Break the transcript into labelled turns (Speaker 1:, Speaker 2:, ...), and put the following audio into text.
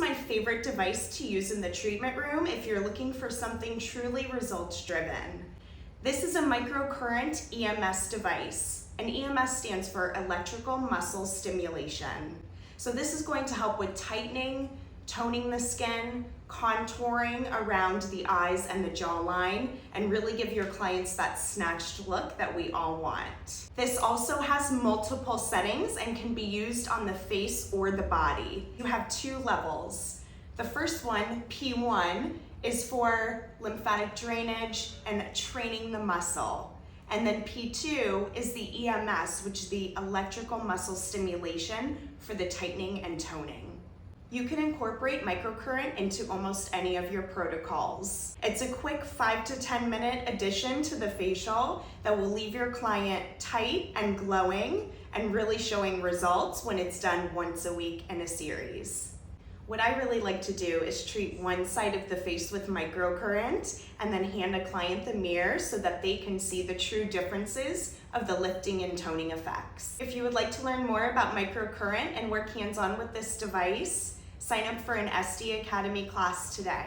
Speaker 1: my favorite device to use in the treatment room if you're looking for something truly results-driven. This is a microcurrent EMS device, and EMS stands for electrical muscle stimulation. So this is going to help with tightening, toning the skin, contouring around the eyes and the jawline, and really give your clients that snatched look that we all want. This also has multiple settings and can be used on the face or the body. You have 2 levels. The first one, P1, is for lymphatic drainage and training the muscle. And then P2 is the EMS, which is the electrical muscle stimulation for the tightening and toning. You can incorporate microcurrent into almost any of your protocols. It's a quick 5 to 10 minute addition to the facial that will leave your client tight and glowing and really showing results when it's done once a week in a series. What I really like to do is treat one side of the face with microcurrent and then hand a client the mirror so that they can see the true differences of the lifting and toning effects. If you would like to learn more about microcurrent and work hands-on with this device, sign up for an Esthetics Academy class today.